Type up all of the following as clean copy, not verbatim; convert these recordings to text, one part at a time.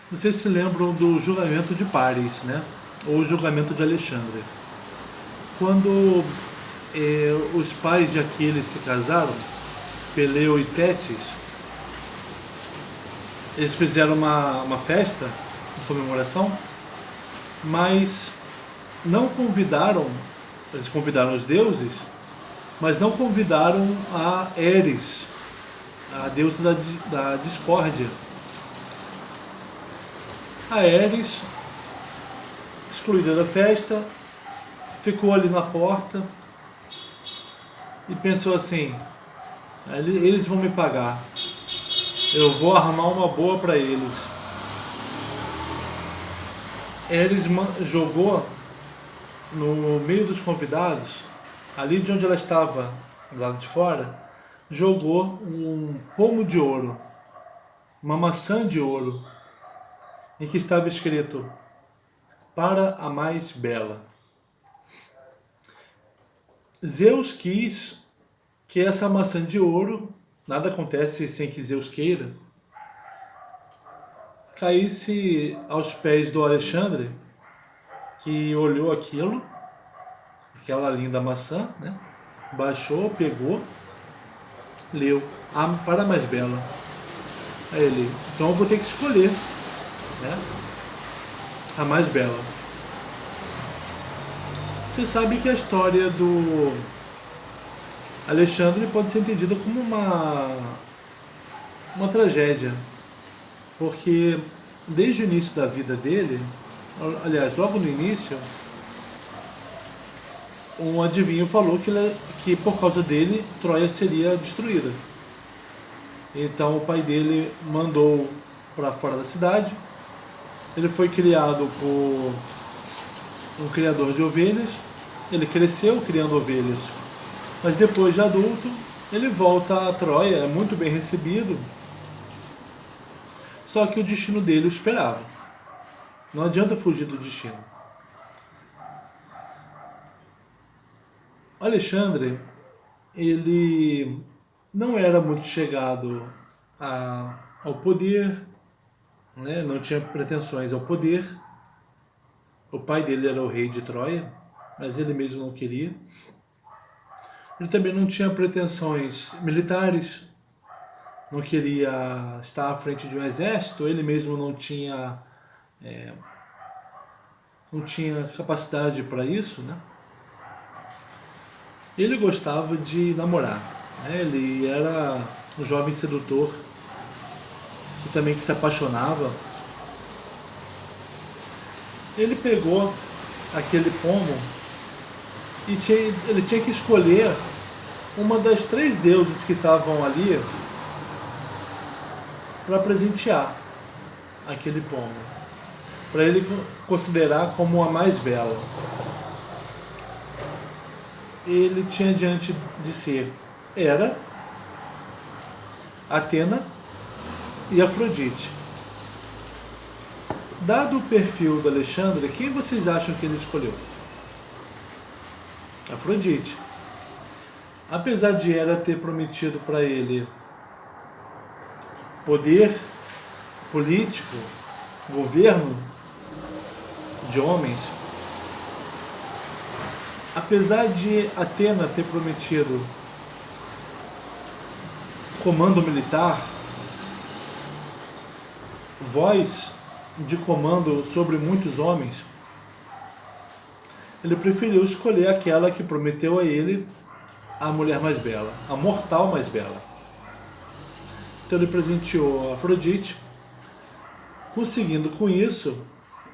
Vocês se lembram do julgamento de Paris, né? Ou o julgamento de Alexandre. Quando os pais de Aquiles se casaram, Peleu e Tétis, eles fizeram uma festa em comemoração, mas não convidaram, eles convidaram os deuses, mas não convidaram a Eris, a deusa da discórdia. A Eris, excluída da festa, ficou ali na porta e pensou assim: eles vão me pagar, eu vou armar uma boa para eles. Eris jogou no meio dos convidados, ali de onde ela estava, do lado de fora, jogou um pomo de ouro, uma maçã de ouro, em que estava escrito: para a mais bela. Zeus quis que essa maçã de ouro, nada acontece sem que Zeus queira, caísse aos pés do Alexandre, que olhou aquilo, aquela linda maçã, né? Baixou, pegou, leu: para a mais bela. Aí ele: então eu vou ter que escolher, né? A mais bela. Você sabe que a história do Alexandre pode ser entendida como uma tragédia, porque desde o início da vida dele, aliás, logo no início, um adivinho falou que por causa dele Troia seria destruída. Então o pai dele mandou para fora da cidade. Ele foi criado por um criador de ovelhas. Ele cresceu criando ovelhas, mas depois de adulto ele volta a Troia, é muito bem recebido. Só que o destino dele o esperava. Não adianta fugir do destino. Alexandre, ele não era muito chegado ao poder, né? Não tinha pretensões ao poder. O pai dele era o rei de Troia, mas ele mesmo não queria. Ele também não tinha pretensões militares, não queria estar à frente de um exército, ele mesmo não tinha capacidade para isso, né? Ele gostava de namorar, né? Ele era um jovem sedutor e também que se apaixonava. Ele pegou aquele pomo e ele tinha que escolher uma das 3 deusas que estavam ali para presentear aquele pomo, para ele considerar como a mais bela. Ele tinha diante de si Hera, Atena e Afrodite. Dado o perfil do Alexandre, quem vocês acham que ele escolheu? Afrodite. Apesar de Hera ter prometido para ele poder político, governo de homens, apesar de Atena ter prometido comando militar, voz de comando sobre muitos homens, ele preferiu escolher aquela que prometeu a ele a mulher mais bela, a mortal mais bela. Então ele presenteou a Afrodite, conseguindo com isso,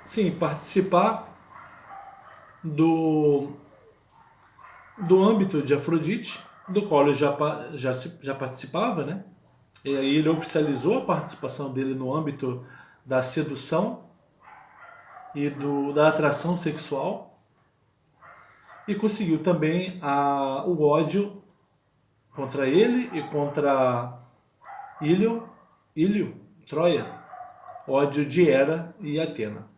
sim, participar do âmbito de Afrodite, do qual ele já participava, né? E aí ele oficializou a participação dele no âmbito da sedução e da atração sexual, e conseguiu também o ódio contra ele e contra Ílio, Troia, ódio de Hera e Atena.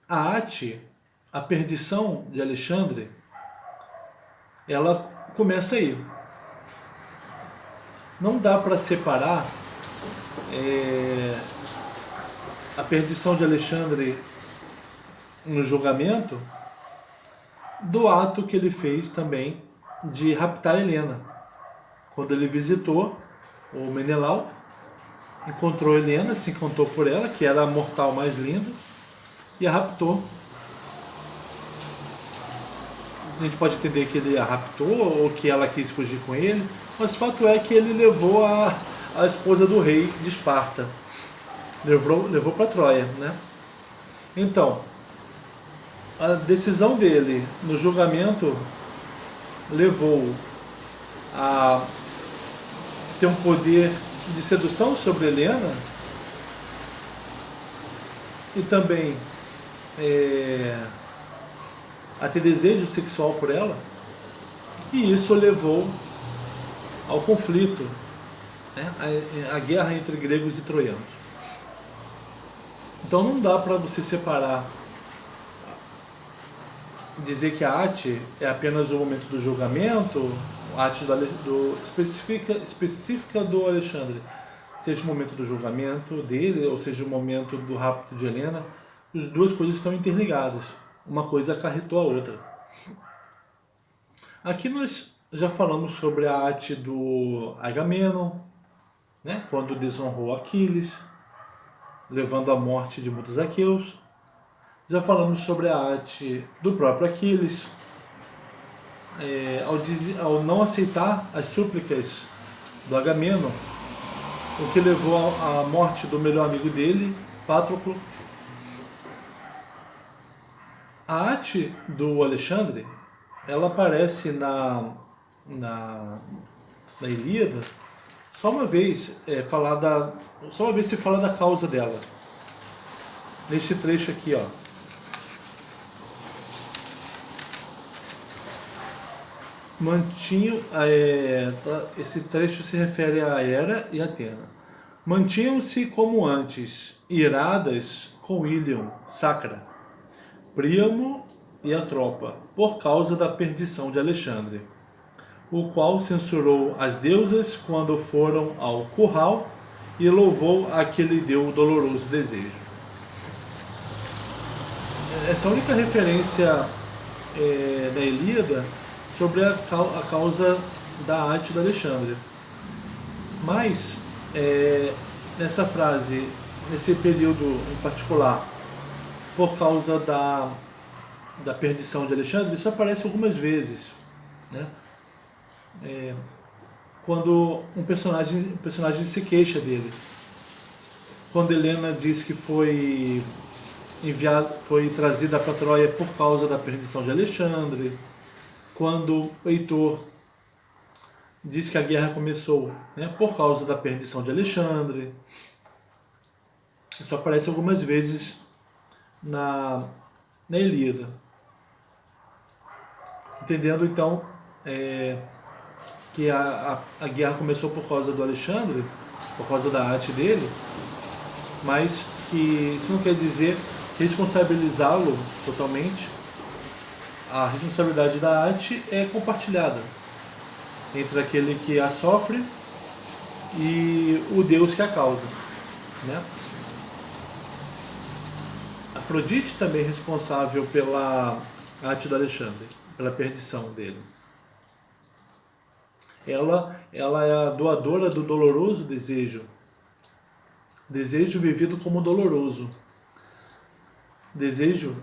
A arte, a perdição de Alexandre, ela começa aí. não dá para separar a perdição de Alexandre no julgamento do ato que ele fez também de raptar Helena. Quando ele visitou o Menelau, encontrou Helena, se encantou por ela, que era a mortal mais linda, e a raptou. A gente pode entender que ele a raptou ou que ela quis fugir com ele, mas o fato é que ele levou a esposa do rei de Esparta. Levou para Troia, né? Então, a decisão dele no julgamento levou a ter um poder de sedução sobre Helena e também a ter desejo sexual por ela, e isso levou ao conflito, né? A guerra entre gregos e troianos. Então não dá para você separar, dizer que a arte é apenas o momento do julgamento, a arte específica do Alexandre, seja o momento do julgamento dele, ou seja o momento do rapto de Helena. As duas coisas estão interligadas, uma coisa acarretou a outra. Aqui nós já falamos sobre a arte do Agamenon, né, quando desonrou Aquiles, levando à morte de muitos aqueus. Já falamos sobre a arte do próprio Aquiles, ao não aceitar as súplicas do Agamenon, o que levou à morte do melhor amigo dele, Patroclo. A arte do Alexandre, ela aparece na Ilíada só uma vez se fala da causa dela. Neste trecho aqui, ó. Esse trecho se refere a Hera e Atena. Mantinham-se como antes, iradas com Ílion, Sacra, Príamo e a tropa, por causa da perdição de Alexandre, o qual censurou as deusas quando foram ao curral e louvou a que lhe deu o doloroso desejo. Essa é a única referência da Ilíada sobre a causa da arte do Alexandre. Mas, nessa frase, nesse período em particular, por causa da perdição de Alexandre, isso aparece algumas vezes, né? Quando um personagem se queixa dele. Quando Helena diz que foi trazida para Troia por causa da perdição de Alexandre. Quando Heitor diz que a guerra começou, né, por causa da perdição de Alexandre. Isso aparece algumas vezes na Ilíada. Entendendo então que a guerra começou por causa do Alexandre, por causa da arte dele, mas que isso não quer dizer responsabilizá-lo totalmente. A responsabilidade da arte é compartilhada entre aquele que a sofre e o Deus que a causa, né? Afrodite também é responsável pela arte do Alexandre, pela perdição dele. Ela é a doadora do doloroso desejo vivido como doloroso. Desejo,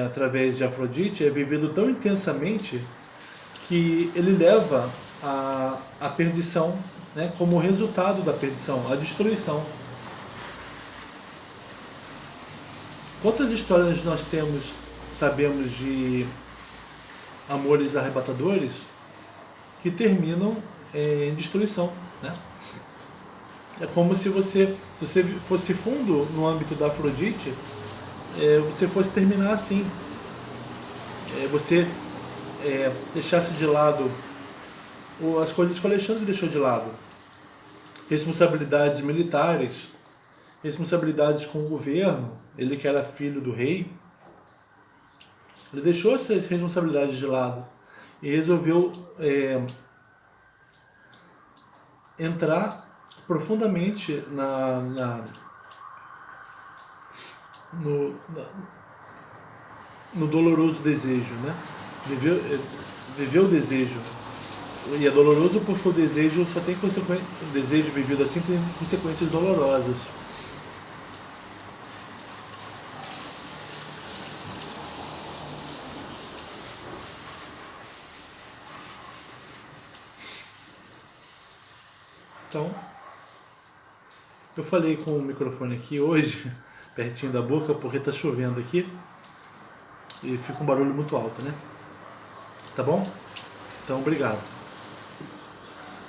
através de Afrodite, é vivido tão intensamente que ele leva a perdição, né, como resultado da perdição, a destruição. Quantas histórias nós sabemos de amores arrebatadores que terminam em destruição, né? É como se você fosse fundo no âmbito da Afrodite, você fosse terminar assim. Você deixasse de lado as coisas que o Alexandre deixou de lado. Responsabilidades militares, responsabilidades com o governo, ele que era filho do rei, ele deixou essas responsabilidades de lado e resolveu entrar profundamente no doloroso desejo, né? Viver o desejo. E é doloroso porque o desejo só tem consequências. O desejo vivido assim tem consequências dolorosas. Então, eu falei com o microfone aqui hoje, pertinho da boca, porque tá chovendo aqui e fica um barulho muito alto, né? Tá bom? Então, obrigado.